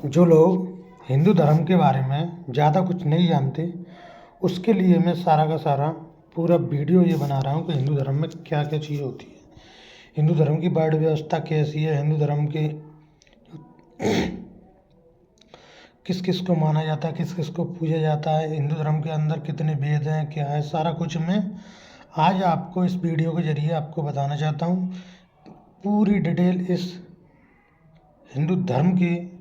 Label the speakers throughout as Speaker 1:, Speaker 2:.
Speaker 1: जो लोग हिंदू धर्म के बारे में ज़्यादा कुछ नहीं जानते, उसके लिए मैं सारा का सारा पूरा वीडियो ये बना रहा हूँ कि हिंदू धर्म में क्या क्या चीज़ होती है, हिंदू धर्म की वर्ण व्यवस्था कैसी है, हिंदू धर्म के किस किस को माना जाता है, किस किस को पूजा जाता है, हिंदू धर्म के अंदर कितने वेद हैं, क्या है, सारा कुछ मैं आज आपको इस वीडियो के ज़रिए आपको बताना चाहता हूँ। पूरी डिटेल इस हिंदू धर्म की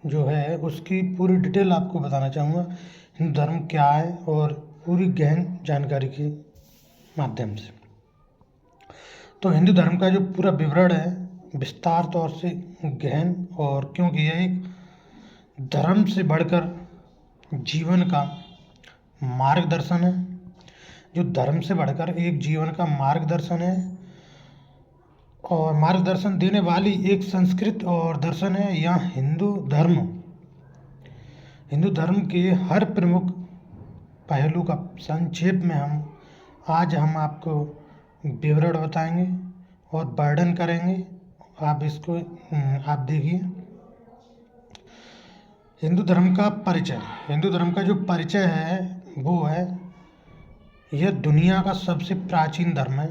Speaker 1: जो है उसकी पूरी डिटेल आपको बताना चाहूँगा, हिंदू धर्म क्या है, और पूरी गहन जानकारी के माध्यम से। तो हिंदू धर्म का जो पूरा विवरण है विस्तार तौर से गहन, और क्योंकि यह एक धर्म से बढ़कर जीवन का मार्गदर्शन है, जो धर्म से बढ़कर एक जीवन का मार्गदर्शन है और मार्गदर्शन देने वाली एक संस्कृत और दर्शन है। यहाँ हिंदू धर्म के हर प्रमुख पहलू का संक्षेप में हम आपको विवरण बताएंगे और वर्णन करेंगे। आप इसको आप देखिए। हिंदू धर्म का परिचय। हिंदू धर्म का जो परिचय है वो है, यह दुनिया का सबसे प्राचीन धर्म है।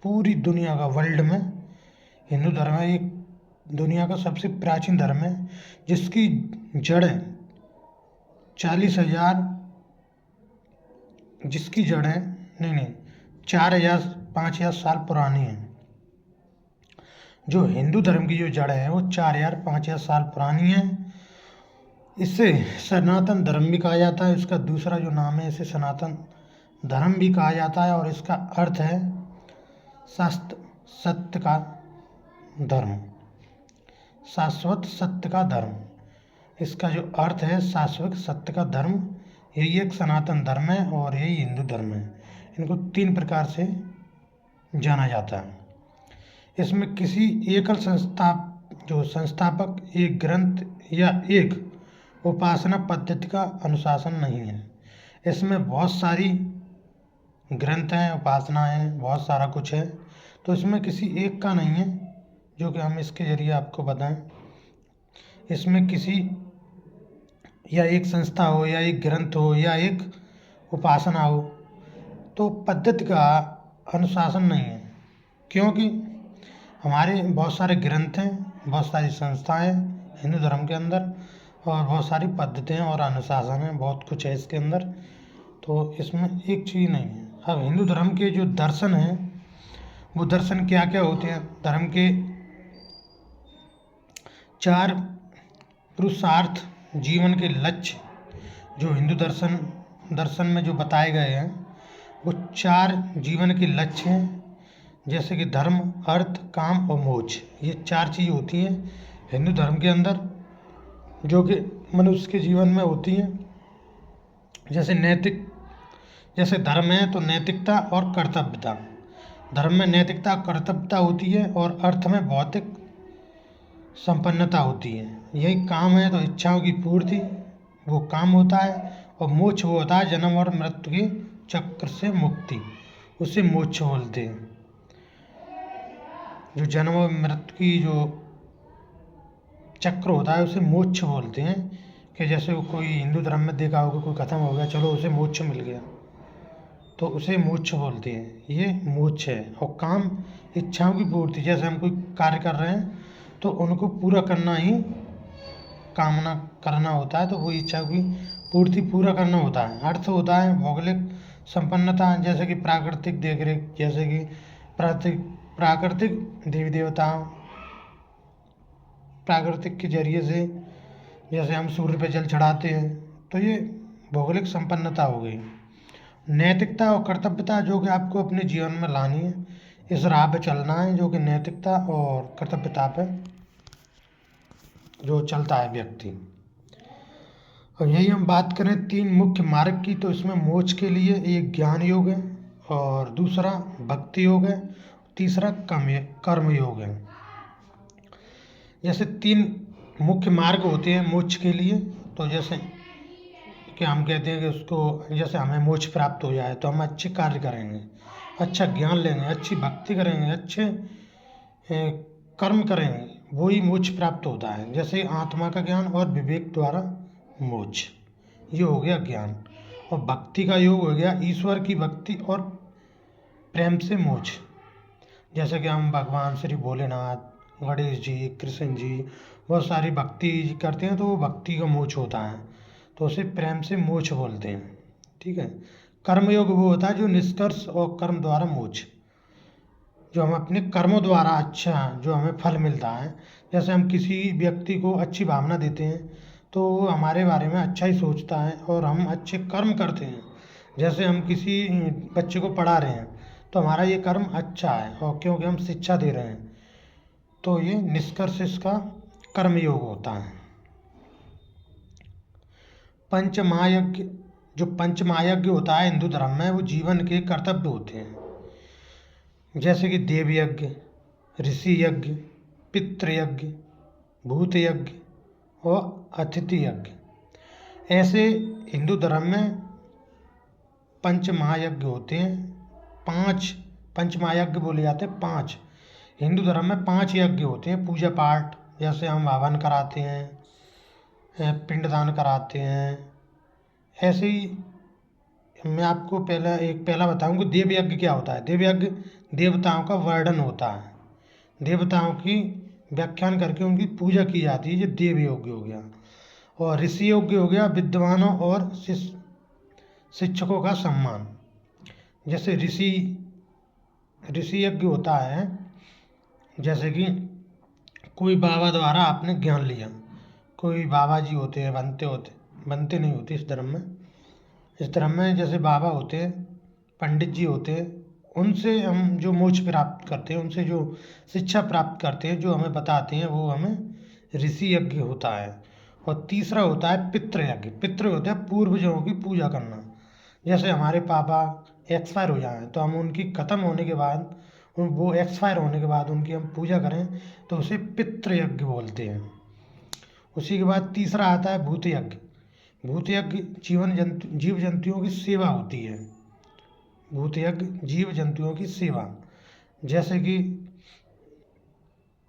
Speaker 1: पूरी दुनिया का वर्ल्ड में हिंदू धर्म है एक दुनिया का सबसे प्राचीन धर्म है, जिसकी जड़ें 40,000 जिसकी जड़ें नहीं 4,000 5,000 साल पुरानी है। जो हिंदू धर्म की जो जड़ है वो 4,000 5,000 साल पुरानी है। इसे सनातन धर्म भी कहा जाता है। इसका दूसरा जो नाम है, इसे सनातन धर्म भी कहा जाता है, और इसका अर्थ है शाश्वत सत्य का धर्म। शाश्वत सत्य का धर्म, इसका जो अर्थ है शाश्वत सत्य का धर्म। यही एक सनातन धर्म है और यही हिंदू धर्म है। इनको 3 प्रकार से जाना जाता है। इसमें किसी एकल संस्थापक, एक ग्रंथ या एक उपासना पद्धति का अनुशासन नहीं है। इसमें बहुत सारी ग्रंथ हैं, उपासना है, बहुत सारा कुछ है, तो इसमें किसी एक का नहीं है जो कि हम इसके जरिए आपको बताएं। इसमें किसी या एक संस्था हो या एक ग्रंथ हो या एक उपासना हो, तो पद्धति का अनुशासन नहीं है, क्योंकि हमारे बहुत सारे ग्रंथ हैं, बहुत सारी संस्थाएं हैं हिंदू धर्म के अंदर, और बहुत सारी पद्धतियाँ और अनुशासन हैं, बहुत कुछ है इसके अंदर। तो इसमें एक चीज़ नहीं है। अब हिंदू धर्म के जो दर्शन हैं, वो दर्शन क्या क्या होते हैं। धर्म के 4 पुरुषार्थ, जीवन के लक्ष्य जो हिंदू दर्शन में जो बताए गए हैं, वो 4 जीवन के लक्ष्य हैं, जैसे कि धर्म, अर्थ, काम और मोक्ष। ये 4 चीज़ होती हैं हिंदू धर्म के अंदर, जो कि मनुष्य के जीवन में होती हैं। जैसे धर्म है तो नैतिकता और कर्तव्यता। धर्म में नैतिकता कर्तव्यता होती है, और अर्थ में भौतिक संपन्नता होती है। यही काम है तो इच्छाओं की पूर्ति, वो काम होता है, और मोक्ष वो होता है जन्म और मृत्यु के चक्र से मुक्ति, उसे मोक्ष बोलते हैं। जो जन्म और मृत्यु की जो चक्र होता है उसे मोक्ष बोलते हैं। कि जैसे वो कोई हिंदू धर्म में देखा होगा, कोई खत्म हो गया, चलो उसे मोक्ष मिल गया, तो उसे मोक्ष बोलते हैं। ये मोक्ष है। और काम इच्छाओं की पूर्ति, जैसे हम कोई कार्य कर रहे हैं तो उनको पूरा करना ही कामना करना होता है, तो वो इच्छा की पूर्ति पूरा करना होता है। अर्थ होता है भौगोलिक संपन्नता, जैसे कि प्राकृतिक देखरेख, जैसे कि प्राकृतिक देवी देवता, प्राकृतिक के जरिए से जैसे हम सूर्य पे जल चढ़ाते हैं, तो ये भौगोलिक संपन्नता हो गई। नैतिकता और कर्तव्यता, जो कि आपको अपने जीवन में लानी है, इस राह पे चलना है, जो कि नैतिकता और कर्तव्यता पे जो चलता है व्यक्ति। और यही हम बात करें 3 मुख्य मार्ग की, तो इसमें मोक्ष के लिए एक ज्ञान योग है, और दूसरा भक्ति योग है, तीसरा कर्म योग है। जैसे 3 मुख्य मार्ग होते हैं मोक्ष के लिए, तो जैसे कि हम कहते हैं कि उसको, जैसे हमें मोक्ष प्राप्त हो जाए तो हम अच्छे कार्य करेंगे, अच्छा ज्ञान लेंगे, अच्छी भक्ति करेंगे, अच्छे कर्म करेंगे, वो ही मोक्ष प्राप्त होता है। जैसे आत्मा का ज्ञान और विवेक द्वारा मोक्ष, ये हो गया ज्ञान। और भक्ति का योग हो गया ईश्वर की भक्ति और प्रेम से मोक्ष। जैसे कि हम भगवान श्री भोलेनाथ, गणेश जी, कृष्ण जी, बहुत सारी भक्ति करते हैं तो वो भक्ति का मोक्ष होता है, तो उसे प्रेम से मोक्ष बोलते हैं। ठीक है। कर्मयोग वो होता है जो निष्कर्ष और कर्म द्वारा मोक्ष, जो हम अपने कर्मों द्वारा अच्छा जो हमें फल मिलता है। जैसे हम किसी व्यक्ति को अच्छी भावना देते हैं तो वो हमारे बारे में अच्छा ही सोचता है और हम अच्छे कर्म करते हैं। जैसे हम किसी बच्चे को पढ़ा रहे हैं तो हमारा ये कर्म अच्छा है, और क्योंकि हम शिक्षा दे रहे हैं, तो ये निष्कर्ष इसका कर्मयोग होता है। पंचमहायज्ञ, जो पंचमहायज्ञ होता है हिंदू धर्म में, वो जीवन के कर्तव्य होते हैं। जैसे कि देव यज्ञ, ऋषि यज्ञ, पितृयज्ञ, भूत यज्ञ और अतिथि यज्ञ। ऐसे हिंदू धर्म में पंच महायज्ञ होते हैं। 5 पंच महायज्ञ बोले जाते हैं। 5 हिंदू धर्म में 5 यज्ञ होते हैं। पूजा पाठ, जैसे हम हवन कराते हैं, पिंडदान कराते हैं। ऐसे ही मैं आपको पहला बताऊंगा देव यज्ञ क्या होता है। देव यज्ञ देवताओं का वर्णन होता है, देवताओं की व्याख्यान करके उनकी पूजा की जाती है, ये देव यज्ञ हो गया। और ऋषि यज्ञ हो गया विद्वानों और शिक्षकों का सम्मान। जैसे ऋषि यज्ञ होता है, जैसे कि कोई बाबा द्वारा आपने ज्ञान लिया। कोई बाबा जी होते हैं, बनते नहीं होते इस धर्म में। इस धर्म में जैसे बाबा होते हैं, पंडित जी होते हैं, उनसे हम जो मोक्ष प्राप्त करते हैं, उनसे जो शिक्षा प्राप्त करते हैं, जो हमें बताते हैं, वो हमें ऋषि यज्ञ होता है। और तीसरा होता है पितृ यज्ञ। पितृ होता है पूर्वजों की पूजा करना। जैसे हमारे पापा एक्सपायर हो जाएं तो हम उनकी ख़त्म होने के बाद, वो एक्सपायर होने के बाद उनकी हम पूजा करें तो उसे पितृ यज्ञ बोलते हैं। उसी के बाद तीसरा आता है भूत यज्ञ। भूत यज्ञ जीव जंतुओं की सेवा होती है। भूत यज्ञ जीव जंतुओं की सेवा, जैसे कि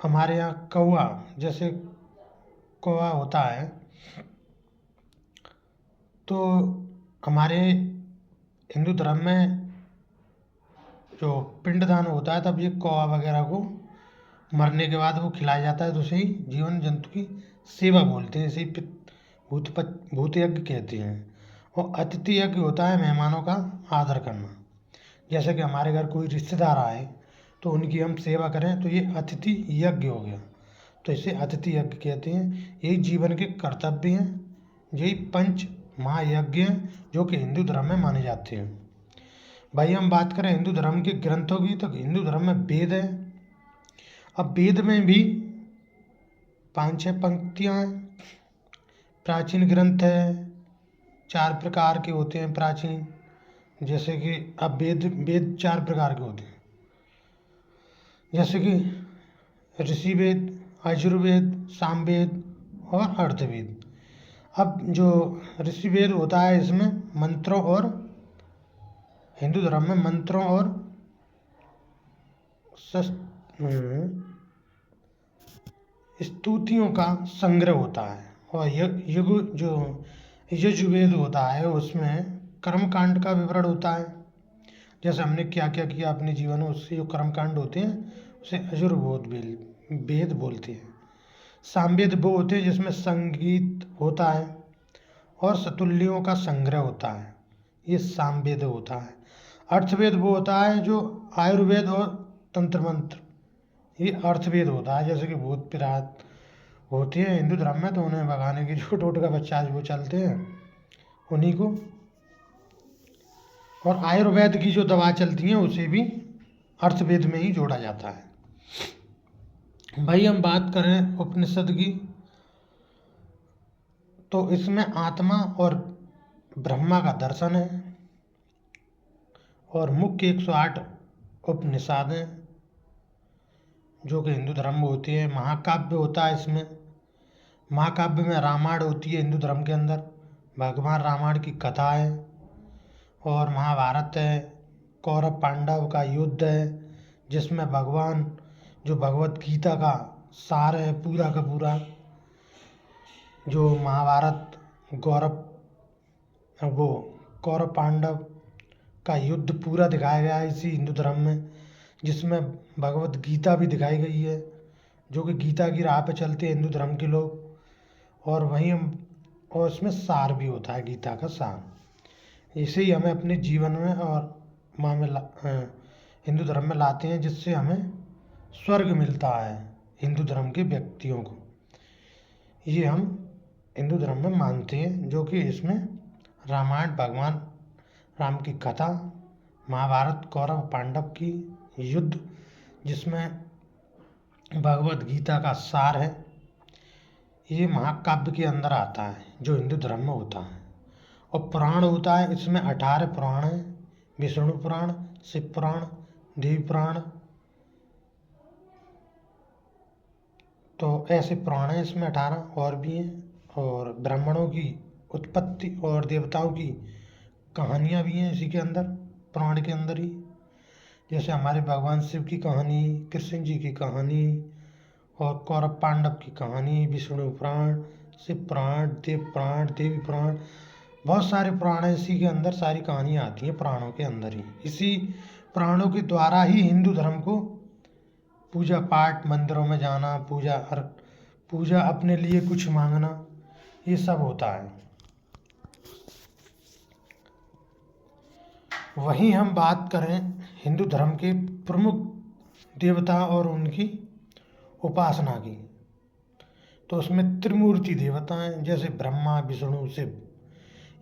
Speaker 1: हमारे यहाँ कौआ, जैसे कौआ होता है तो हमारे हिंदू धर्म में जो पिंडदान होता है तब ये कौआ वगैरह को मरने के बाद वो खिलाया जाता है, तो उसे ही जीवन जंतु की सेवा बोलते हैं, इसे भूत यज्ञ कहते हैं। और अतिथि यज्ञ होता है मेहमानों का आदर करना। जैसे कि हमारे घर कोई रिश्तेदार आए तो उनकी हम सेवा करें तो ये अतिथि यज्ञ हो गया, तो इसे अतिथि यज्ञ कहते हैं। यही जीवन के कर्तव्य हैं, यही पंच महायज्ञ हैं जो कि हिंदू धर्म में माने जाते हैं। भाई हम बात करें हिंदू धर्म के ग्रंथों की, तो हिंदू धर्म में वेद है। अब वेद में भी 5-6 पंक्तियाँ हैं। प्राचीन ग्रंथ है, 4 प्रकार के होते हैं प्राचीन। जैसे कि अब वेद 4 प्रकार के होते हैं, जैसे कि ऋषि वेद, यजुर्वेद, सामवेद और अर्थवेद। अब जो ऋषि वेद होता है, इसमें मंत्रों और हिंदू धर्म में मंत्रों और स्तुतियों का संग्रह होता है। और यजुर्वेद होता है, उसमें कर्मकांड का विवरण होता है। जैसे हमने क्या क्या किया अपने जीवन में, उससे जो कर्मकांड होते हैं उसे यजुर्वेद वेद बोलते हैं। सामवेद वो होते हैं जिसमें संगीत होता है और सतुल्यों का संग्रह होता है, ये सामवेद होता है। अर्थवेद वो होता है जो आयुर्वेद और तंत्र मंत्र, ये अर्थवेद होता है। जैसे कि भूत प्रेत होती है हिंदू धर्म में, तो उन्हें भगाने की जो टोटका बच्चा वो चलते हैं उन्हीं को। और आयुर्वेद की जो दवा चलती हैं उसे भी अर्थवेद में ही जोड़ा जाता है। भाई हम बात करें उपनिषद की, तो इसमें आत्मा और ब्रह्मा का दर्शन है। और मुख्य 108 उपनिषद हैं जो कि हिंदू धर्म में होती है। महाकाव्य होता है इसमें। महाकाव्य में रामायण होती है हिंदू धर्म के अंदर, भगवान रामायण की कथा है। और महाभारत है, कौरव पांडव का युद्ध है, जिसमें भगवान जो भगवत गीता का सार है पूरा का पूरा। जो महाभारत वो कौरव पांडव का युद्ध पूरा दिखाया गया है इसी हिंदू धर्म में, जिसमें भगवत गीता भी दिखाई गई है, जो कि गीता की राह पे चलते हैं हिंदू धर्म के लोग। और वहीं हम और इसमें सार भी होता है, गीता का सार। इसे ही हमें अपने जीवन में और हिंदू धर्म में लाते हैं, जिससे हमें स्वर्ग मिलता है हिंदू धर्म के व्यक्तियों को। ये हम हिंदू धर्म में मानते हैं, जो कि इसमें रामायण, भगवान राम की कथा, महाभारत कौरव पांडव की युद्ध, जिसमें भगवत गीता का सार है, ये महाकाव्य के अंदर आता है जो हिंदू धर्म में होता है। और पुराण होता है, इसमें 18 पुराण हैं, विष्णु पुराण, शिव पुराण, देवी पुराण। तो ऐसे पुराण हैं इसमें 18 और भी हैं। और ब्राह्मणों की उत्पत्ति और देवताओं की कहानियाँ भी हैं इसी के अंदर, पुराण के अंदर ही। जैसे हमारे भगवान शिव की कहानी, कृष्ण जी की कहानी, और कौरव पांडव की कहानी, विष्णु पुराण, शिव पुराण, देव पुराण, देवी पुराण, बहुत सारे पुराण हैं इसी के अंदर। सारी कहानियाँ आती हैं पुराणों के अंदर ही। इसी पुराणों के द्वारा ही हिंदू धर्म को पूजा पाठ, मंदिरों में जाना, पूजा अपने लिए कुछ मांगना, ये सब होता है। वहीं हम बात करें हिंदू धर्म के प्रमुख देवता और उनकी उपासना की, तो उसमें त्रिमूर्ति देवता हैं, जैसे ब्रह्मा, विष्णु, शिव।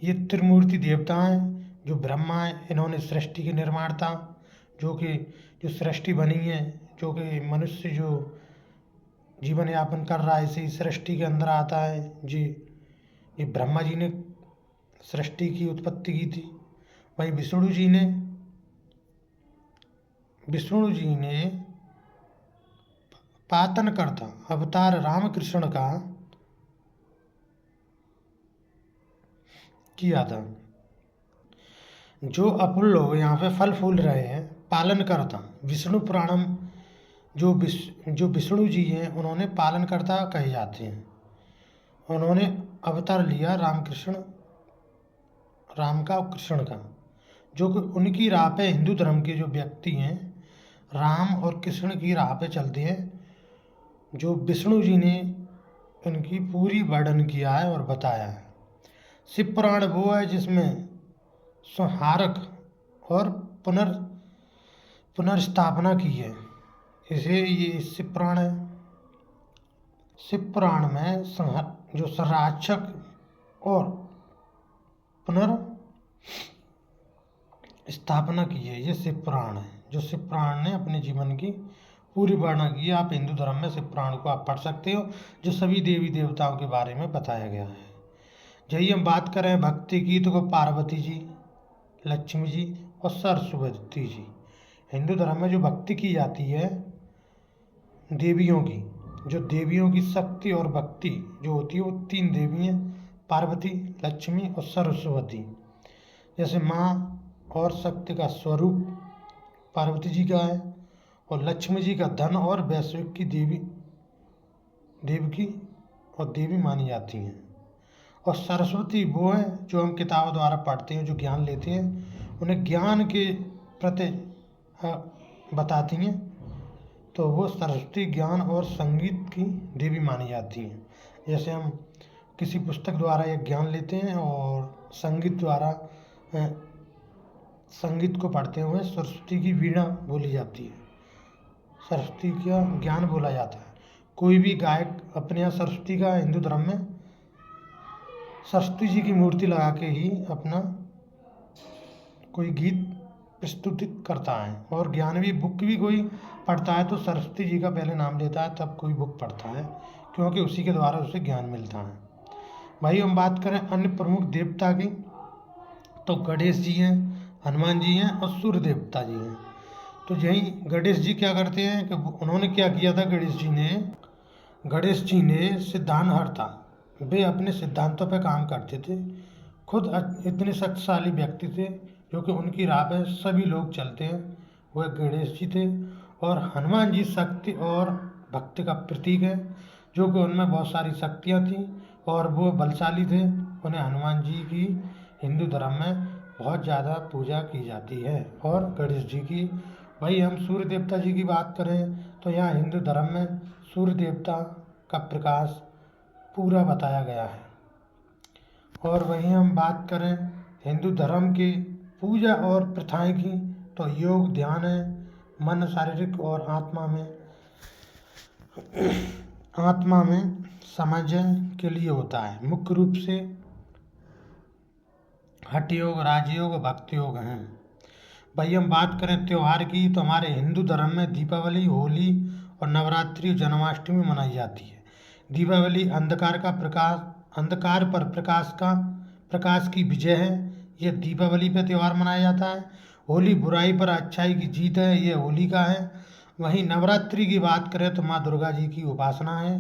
Speaker 1: ये त्रिमूर्ति देवता हैं। जो ब्रह्मा है, इन्होंने सृष्टि के निर्माता, जो सृष्टि बनी है, जो कि मनुष्य जो जीवन यापन कर रहा है इसी सृष्टि के अंदर आता है जी। ये ब्रह्मा जी ने सृष्टि की उत्पत्ति की थी। वहीं विष्णु जी ने पातनकर्ता अवतार रामकृष्ण का किया था। जो अपन लोग यहाँ पे फल फूल रहे हैं, पालनकर्ता विष्णु पुराणम, जो विष्णु जी हैं, उन्होंने पालनकर्ता कहे जाते हैं। उन्होंने अवतार लिया राम का और कृष्ण का, जो कि उनकी राह पे हिंदू धर्म के जो व्यक्ति हैं, राम और कृष्ण की राह पे चलते हैं। जो विष्णु जी ने उनकी पूरी वर्णन किया है और बताया है। शिव पुराण वो है जिसमें संहारक और पुनर्स्थापना की है, इसे ये शिव पुराण है। शिव पुराण में जो संरक्षक और पुनर्स्थापना की है, ये शिव पुराण है। जो शिव पुराण ने अपने जीवन की पूरी वर्णना की है। आप हिंदू धर्म में शिव पुराण को आप पढ़ सकते हो, जो सभी देवी देवताओं के बारे में बताया गया है। यही हम बात करें भक्ति की, तो पार्वती जी, लक्ष्मी जी और सरस्वती जी। हिंदू धर्म में जो भक्ति की जाती है देवियों की, जो देवियों की शक्ति और भक्ति जो होती है, वो 3 देवी हैं, पार्वती, लक्ष्मी और सरस्वती। जैसे माँ और शक्ति का स्वरूप पार्वती जी का है, और लक्ष्मी जी का धन और वैश्विक की देवी मानी जाती हैं। और सरस्वती वो है जो हम किताबों द्वारा पढ़ते हैं, जो ज्ञान लेते हैं, उन्हें ज्ञान के प्रति बताती हैं। तो वो सरस्वती ज्ञान और संगीत की देवी मानी जाती हैं। जैसे हम किसी पुस्तक द्वारा एक ज्ञान लेते हैं और संगीत को पढ़ते हुए सरस्वती की वीणा बोली जाती है, सरस्वती का ज्ञान बोला जाता है। कोई भी गायक अपने यहाँ सरस्वती का, हिंदू धर्म में सरस्वती जी की मूर्ति लगा के ही अपना कोई गीत प्रस्तुतित करता है। और ज्ञान भी बुक भी कोई पढ़ता है तो सरस्वती जी का पहले नाम लेता है, तब कोई बुक पढ़ता है, क्योंकि उसी के द्वारा उसे ज्ञान मिलता है। भाई हम बात करें अन्य प्रमुख देवता की, तो गणेश जी हैं, हनुमान जी हैं और सूर्य देवता जी हैं। तो यही गणेश जी क्या करते हैं कि उन्होंने क्या किया था, गणेश जी ने सिद्धांतहर्ता, वे अपने सिद्धांतों पर काम करते थे। खुद इतने शक्तिशाली व्यक्ति थे, क्योंकि उनकी राह पे सभी लोग चलते हैं, वह गणेश जी थे। और हनुमान जी शक्ति और भक्ति का प्रतीक है, जो कि उनमें बहुत सारी शक्तियाँ थीं और वो बलशाली थे। उन्हें हनुमान जी की हिंदू धर्म में बहुत ज़्यादा पूजा की जाती है। और गणेश जी की, वही हम सूर्य देवता जी की बात करें तो यहाँ हिंदू धर्म में सूर्य देवता का प्रकाश पूरा बताया गया है। और वहीं हम बात करें हिंदू धर्म की पूजा और प्रथाएं की, तो योग ध्यान है, मन शारीरिक और आत्मा में समझ के लिए होता है। मुख्य रूप से हठ योग, राजयोग, भक्ति योग हैं। भाई हम बात करें त्यौहार की, तो हमारे हिंदू धर्म में दीपावली, होली और नवरात्रि, जन्माष्टमी मनाई जाती है। दीपावली अंधकार पर प्रकाश की विजय है, यह दीपावली पे त्यौहार मनाया जाता है। होली बुराई पर अच्छाई की जीत है, यह होली का है। वहीं नवरात्रि की बात करें तो माँ दुर्गा जी की उपासना है।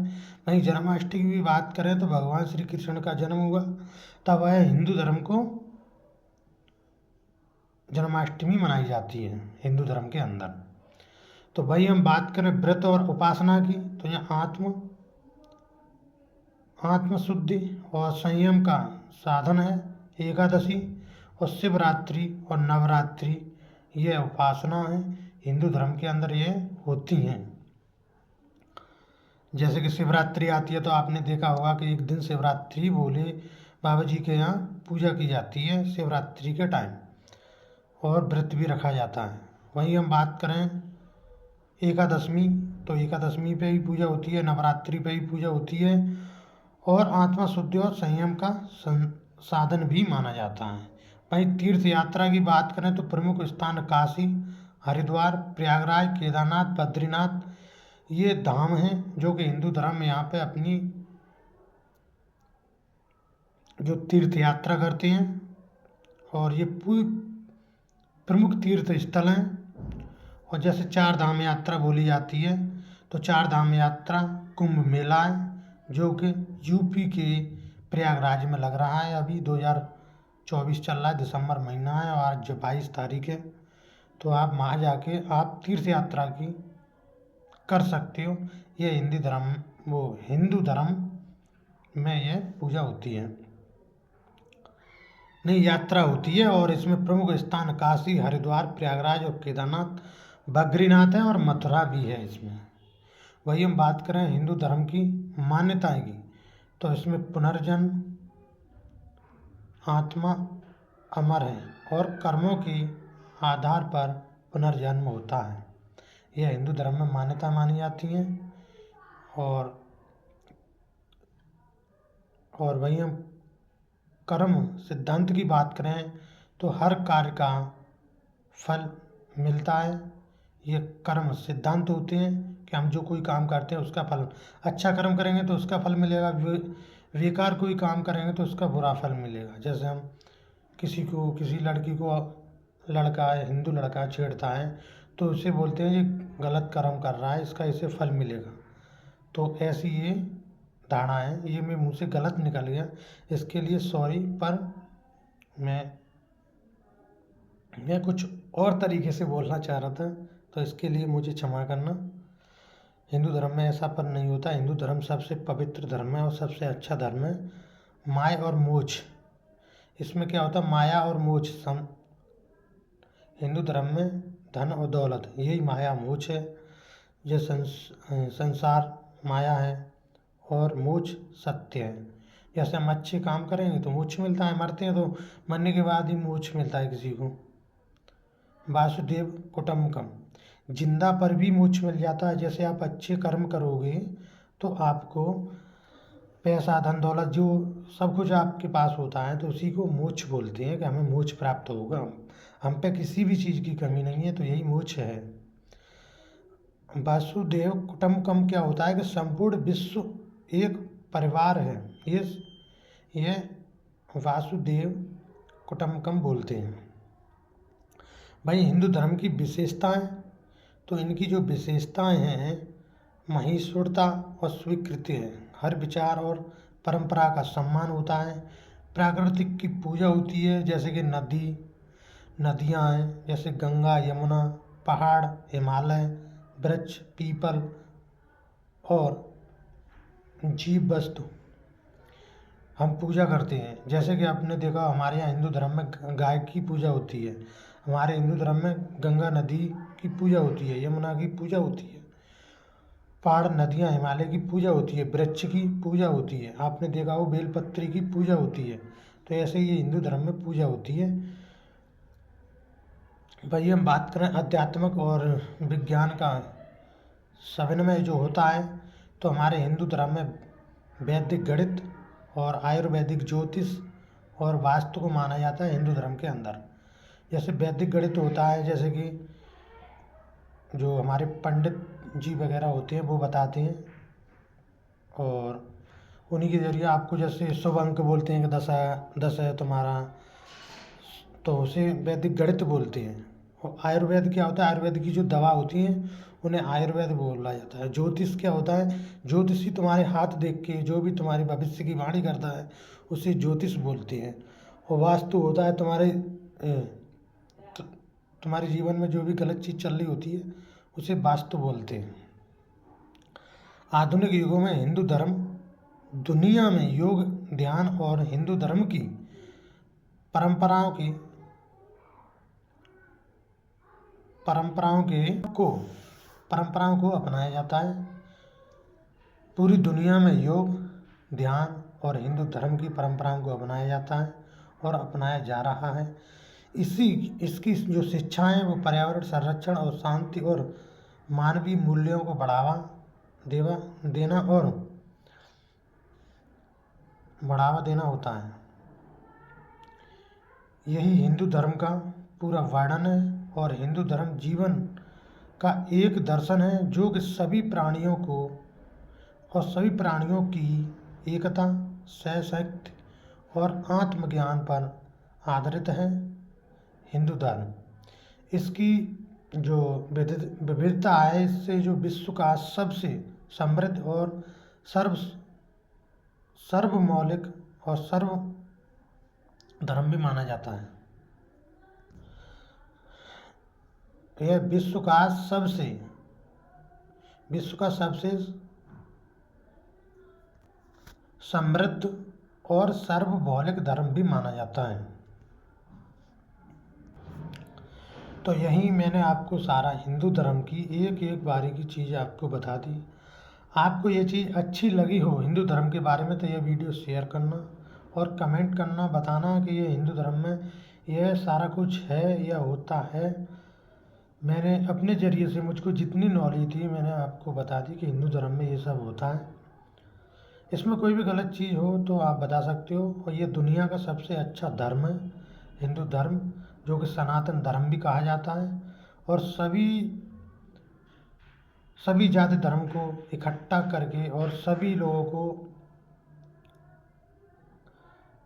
Speaker 1: वहीं जन्माष्टमी की बात करें तो भगवान श्री कृष्ण का जन्म हुआ, तब वह हिंदू धर्म को जन्माष्टमी मनाई जाती है हिंदू धर्म के अंदर। तो भाई हम बात करें व्रत और उपासना की, तो यहाँ आत्मशुद्धि और संयम का साधन है एकादशी और शिवरात्रि और नवरात्रि, ये उपासना है हिंदू धर्म के अंदर ये होती हैं। जैसे कि शिवरात्रि आती है तो आपने देखा होगा कि एक दिन शिवरात्रि भोले बाबा जी के यहाँ पूजा की जाती है शिवरात्रि के टाइम, और व्रत भी रखा जाता है। वहीं हम बात करें एकादशमी, तो एकादशमी पे भी पूजा होती है, नवरात्रि पे भी पूजा होती है, और आत्मा शुद्धि और संयम का साधन भी माना जाता है। वहीं तीर्थ यात्रा की बात करें तो प्रमुख स्थान काशी, हरिद्वार, प्रयागराज, केदारनाथ, बद्रीनाथ, ये धाम हैं जो कि हिंदू धर्म में यहाँ पे अपनी जो तीर्थ यात्रा करते हैं, और ये प्रमुख तीर्थ स्थल हैं। और जैसे चार धाम यात्रा बोली जाती है, तो चार धाम यात्रा कुंभ मेला है जो कि यूपी के प्रयागराज में लग रहा है। अभी 2024 चल रहा है, दिसंबर महीना है और आज 22 तारीख है। तो आप वहाँ जाके आप तीर्थ यात्रा की कर सकते हो। ये हिंदू धर्म में ये पूजा होती है, नहीं यात्रा होती है। और इसमें प्रमुख स्थान काशी, हरिद्वार, प्रयागराज और केदारनाथ, बद्रीनाथ है और मथुरा भी है इसमें। वही हम बात करें हिंदू धर्म की मान्यताएं की, तो इसमें पुनर्जन्म, आत्मा अमर है और कर्मों के आधार पर पुनर्जन्म होता है, यह हिंदू धर्म में मान्यता मानी जाती है। और वही हम कर्म सिद्धांत की बात करें तो हर कार्य का फल मिलता है। ये कर्म सिद्धांत होते हैं कि हम जो कोई काम करते हैं उसका फल, अच्छा कर्म करेंगे तो उसका फल मिलेगा, बेकार कोई काम करेंगे तो उसका बुरा फल मिलेगा। जैसे हम किसी लड़की को लड़का है, हिंदू लड़का छेड़ता है तो उसे बोलते हैं ये गलत कर्म कर रहा है, इसका इसे फल मिलेगा। तो ऐसी ये धारणा है, ये मेरे मुँह से गलत निकल गया, इसके लिए सॉरी। पर मैं कुछ और तरीके से बोलना चाह रहा था, तो इसके लिए मुझे क्षमा करना। हिंदू धर्म में ऐसा पर नहीं होता। हिंदू धर्म सबसे पवित्र धर्म है और सबसे अच्छा धर्म है। माया और मोक्ष, इसमें क्या होता है, माया और मोक्ष हिंदू धर्म में धन और दौलत, यही माया मोक्ष है। ये संसार माया है और मोक्ष सत्य है। जैसे हम अच्छे काम करेंगे तो मोक्ष मिलता है, मरते हैं तो मरने के बाद ही मोक्ष मिलता है किसी को। वासुदेव कुटुंबकम, जिंदा पर भी मोक्ष मिल जाता है। जैसे आप अच्छे कर्म करोगे तो आपको पैसा, धन दौलत, जो सब कुछ आपके पास होता है, तो उसी को मोक्ष बोलते हैं कि हमें मोक्ष प्राप्त होगा। हम पे किसी भी चीज़ की कमी नहीं है, तो यही मोक्ष है। वासुदेव कुटुंबकम क्या होता है कि संपूर्ण विश्व एक परिवार है, ये वासुदेव कुटुंबकम बोलते हैं। भाई हिंदू धर्म की विशेषताएं, तो इनकी जो विशेषताएं हैं, महेश्वरता और स्वीकृति है, हर विचार और परंपरा का सम्मान होता है, प्राकृतिक की पूजा होती है, जैसे कि नदियाँ हैं, जैसे गंगा, यमुना, पहाड़, हिमालय, वृक्ष, पीपल, और जीव वस्तु हम पूजा करते हैं। जैसे कि आपने देखा हमारे यहाँ हिंदू धर्म में गाय की पूजा होती है, हमारे हिंदू धर्म में गंगा नदी की पूजा होती है, यमुना की पूजा होती है, पहाड़ नदियाँ हिमालय की पूजा होती है, वृक्ष की पूजा होती है, आपने देखा हो बेलपत्री की पूजा होती है। तो ऐसे ही हिंदू धर्म में पूजा होती है। भाई हम बात करें आध्यात्मिक और विज्ञान का समन्वय जो होता है, तो हमारे हिंदू धर्म में वैदिक गणित और आयुर्वेदिक ज्योतिष और वास्तु को माना जाता है हिंदू धर्म के अंदर। जैसे वैदिक गणित होता है, जैसे कि जो हमारे पंडित जी वगैरह होते हैं वो बताते हैं, और उन्हीं के ज़रिए आपको जैसे शुभ अंक बोलते हैं कि 10 है तुम्हारा, तो उसे वैदिक गणित बोलते हैं। और आयुर्वेद क्या होता है, आयुर्वेद की जो दवा होती हैं उन्हें आयुर्वेद बोला जाता है। ज्योतिष क्या होता है, ज्योतिषी तुम्हारे हाथ देख के जो भी तुम्हारे भविष्य की वाणी करता है उसे ज्योतिष बोलते हैं। और वास्तु होता है तुम्हारे जीवन में जो भी गलत चीज़ चल रही होती है उसे वास्तु बोलते हैं। आधुनिक युगों में हिंदू धर्म दुनिया में योग, ध्यान और हिंदू धर्म की परंपराओं की परंपराओं को अपनाया जाता है। पूरी दुनिया में योग, ध्यान और हिंदू धर्म की परंपराओं को अपनाया जाता है और अपनाया जा रहा है। इसकी जो शिक्षाएं हैं वो पर्यावरण संरक्षण और शांति और मानवीय मूल्यों को बढ़ावा देना होता है। यही हिंदू धर्म का पूरा वर्णन है। और हिंदू धर्म जीवन का एक दर्शन है जो कि सभी प्राणियों की एकता, सहशक्ति और आत्मज्ञान पर आधारित है। हिंदू धर्म इसकी जो विविधता है, इससे जो विश्व का सबसे समृद्ध और सर्वमौलिक और सर्व धर्म भी माना जाता है। यह विश्व का सबसे समृद्ध और सर्वभौलिक धर्म भी माना जाता है। तो यही मैंने आपको सारा हिंदू धर्म की एक एक बारीकी चीज़ आपको बता दी। आपको ये चीज़ अच्छी लगी हो हिंदू धर्म के बारे में तो यह वीडियो शेयर करना और कमेंट करना, बताना कि ये हिंदू धर्म में यह सारा कुछ है या होता है। मैंने अपने ज़रिए से मुझको जितनी नॉलेज थी मैंने आपको बता दी कि हिंदू धर्म में ये सब होता है। इसमें कोई भी गलत चीज़ हो तो आप बता सकते हो। और ये दुनिया का सबसे अच्छा धर्म है हिंदू धर्म, जो कि सनातन धर्म भी कहा जाता है। और सभी जाति धर्म को इकट्ठा करके और सभी लोगों को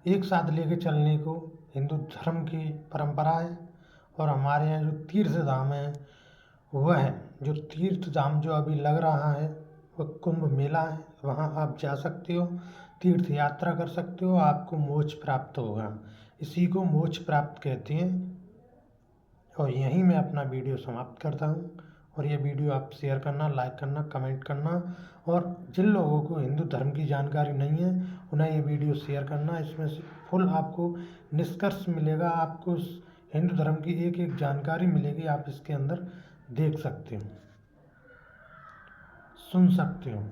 Speaker 1: एक साथ लेके चलने को हिंदू धर्म की परंपरा है। और हमारे यहाँ जो तीर्थ धाम है वह है, जो तीर्थ धाम जो अभी लग रहा है वह कुंभ मेला है। वहाँ आप जा सकते हो, तीर्थ यात्रा कर सकते हो, आपको मोक्ष प्राप्त होगा। इसी को मोक्ष प्राप्त कहते हैं। और यहीं मैं अपना वीडियो समाप्त करता हूँ। और ये वीडियो आप शेयर करना, लाइक करना, कमेंट करना। और जिन लोगों को हिंदू धर्म की जानकारी नहीं है उन्हें ये वीडियो शेयर करना। इसमें से फुल आपको निष्कर्ष मिलेगा, आपको हिंदू धर्म की एक एक जानकारी मिलेगी। आप इसके अंदर देख सकते हो, सुन सकते हो।